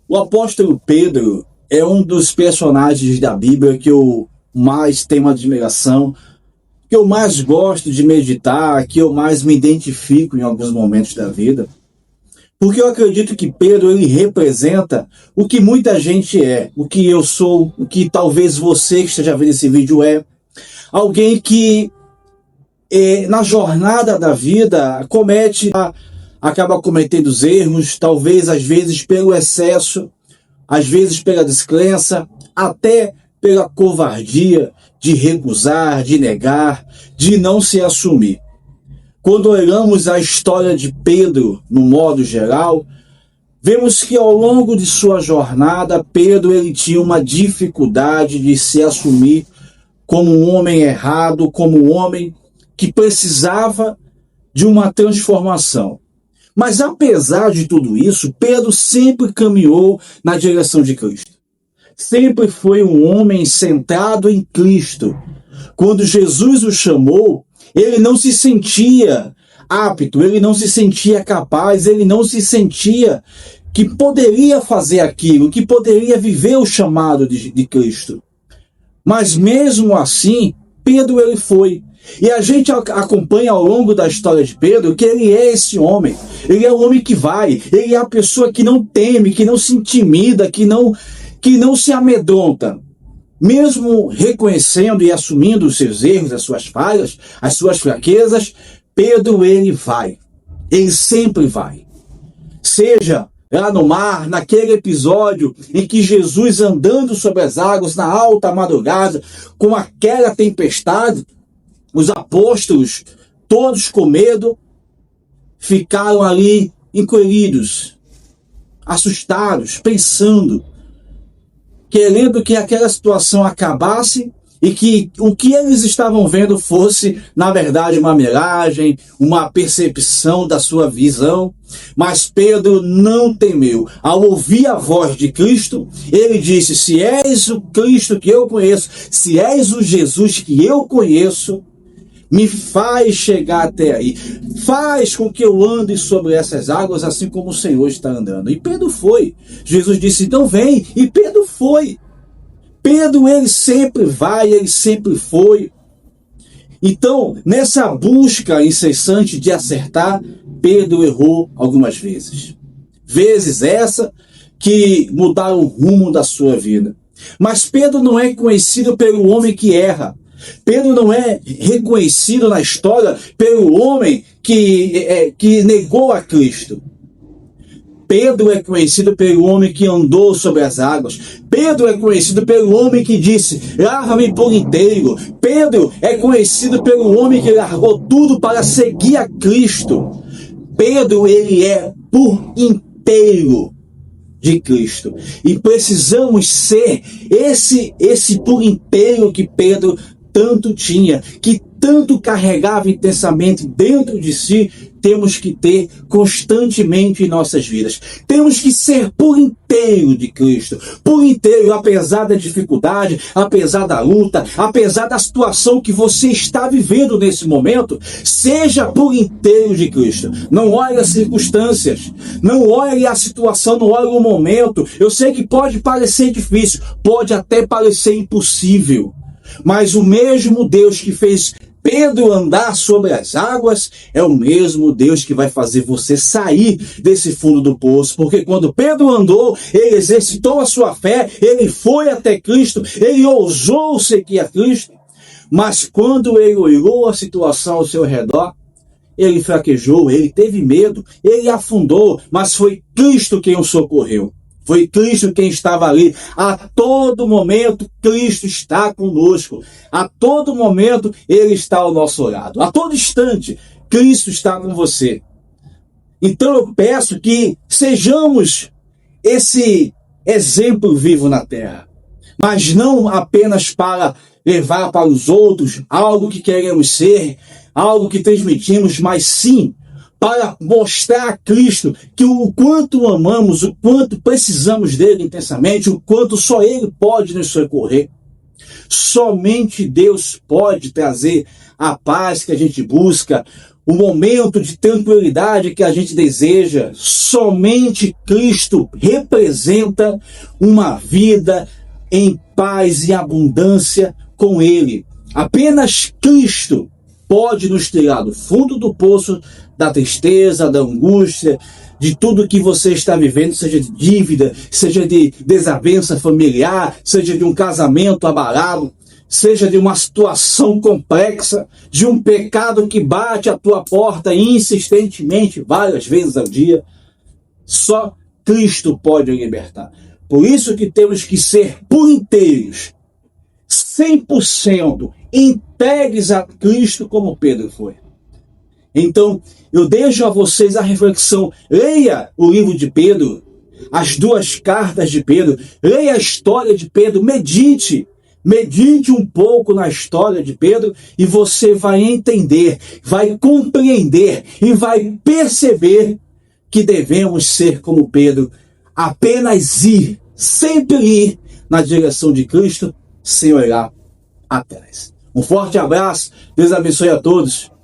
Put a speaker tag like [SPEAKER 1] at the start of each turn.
[SPEAKER 1] O apóstolo Pedro é um dos personagens da Bíblia que eu mais tenho admiração, que eu mais gosto de meditar, que eu mais me identifico em alguns momentos da vida. Porque eu acredito que Pedro ele representa o que muita gente é, o que eu sou, o que talvez você que esteja vendo esse vídeo é. Alguém que na jornada da vida acaba cometendo os erros, talvez às vezes pelo excesso, às vezes pela descrença, até pela covardia de recusar, de negar, de não se assumir. Quando olhamos a história de Pedro, no modo geral, vemos que ao longo de sua jornada, Pedro ele tinha uma dificuldade de se assumir como um homem errado, como um homem que precisava de uma transformação. Mas apesar de tudo isso, Pedro sempre caminhou na direção de Cristo. Sempre foi um homem centrado em Cristo. Quando Jesus o chamou, ele não se sentia apto, ele não se sentia capaz, ele não se sentia que poderia fazer aquilo, que poderia viver o chamado de Cristo. Mas mesmo assim, Pedro ele foi. E a gente acompanha ao longo da história de Pedro que ele é esse homem. Ele é o homem que vai, ele é a pessoa que não teme, que não se intimida, que não se amedronta. Mesmo reconhecendo e assumindo os seus erros, as suas falhas, as suas fraquezas, Pedro ele vai. Ele sempre vai. Seja lá no mar, naquele episódio em que Jesus andando sobre as águas na alta madrugada, com aquela tempestade, os apóstolos, todos com medo, ficaram ali encolhidos, assustados, pensando, querendo que aquela situação acabasse e que o que eles estavam vendo fosse, na verdade, uma miragem, uma percepção da sua visão. Mas Pedro não temeu. Ao ouvir a voz de Cristo, ele disse: se és o Cristo que eu conheço, se és o Jesus que eu conheço, me faz chegar até aí. Faz com que eu ande sobre essas águas, assim como o Senhor está andando. E Pedro foi. Jesus disse: então vem. E Pedro foi. Pedro, ele sempre vai, ele sempre foi. Então, nessa busca incessante de acertar, Pedro errou algumas vezes. Vezes essa que mudaram o rumo da sua vida. Mas Pedro não é conhecido pelo homem que erra. Pedro não é reconhecido na história pelo homem que negou a Cristo. Pedro é conhecido pelo homem que andou sobre as águas. Pedro é conhecido pelo homem que disse: lava-me por inteiro. Pedro é conhecido pelo homem que largou tudo para seguir a Cristo. Pedro, ele é por inteiro de Cristo. E precisamos ser esse por inteiro que Pedro tanto tinha, que tanto carregava intensamente dentro de si. Temos que ter constantemente em nossas vidas. Temos que ser por inteiro de Cristo. Por inteiro, apesar da dificuldade, apesar da luta, apesar da situação que você está vivendo nesse momento, seja por inteiro de Cristo. Não olhe as circunstâncias, não olhe a situação, não olhe o momento. Eu sei que pode parecer difícil, pode até parecer impossível, mas o mesmo Deus que fez Pedro andar sobre as águas é o mesmo Deus que vai fazer você sair desse fundo do poço, porque quando Pedro andou, ele exercitou a sua fé, ele foi até Cristo, ele ousou seguir a Cristo, mas quando ele olhou a situação ao seu redor, ele fraquejou, ele teve medo, ele afundou, mas foi Cristo quem o socorreu. Foi Cristo quem estava ali. A todo momento, Cristo está conosco. A todo momento, Ele está ao nosso lado. A todo instante, Cristo está com você. Então eu peço que sejamos esse exemplo vivo na terra. Mas não apenas para levar para os outros algo que queremos ser, algo que transmitimos, mas sim para mostrar a Cristo que o quanto o amamos, o quanto precisamos dele intensamente, o quanto só ele pode nos socorrer. Somente Deus pode trazer a paz que a gente busca, o momento de tranquilidade que a gente deseja. Somente Cristo representa uma vida em paz e abundância com Ele. Apenas Cristo pode nos tirar do fundo do poço da tristeza, da angústia, de tudo que você está vivendo, seja de dívida, seja de desavença familiar, seja de um casamento abalado, seja de uma situação complexa, de um pecado que bate à tua porta insistentemente, várias vezes ao dia. Só Cristo pode libertar. Por isso que temos que ser por inteiros, 100% entregues a Cristo, como Pedro foi. Então, eu deixo a vocês a reflexão. Leia o livro de Pedro, as 2 cartas de Pedro, leia a história de Pedro, medite um pouco na história de Pedro e você vai entender, vai compreender e vai perceber que devemos ser como Pedro, apenas ir, sempre ir na direção de Cristo, sem olhar atrás. Um forte abraço, Deus abençoe a todos.